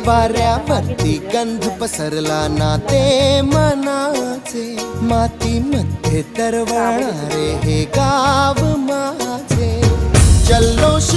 वाऱ्यावरती गंध पसरला ना ते मनाचे, मातीमध्ये तरवणारे हे गाव माझे. जल्लोष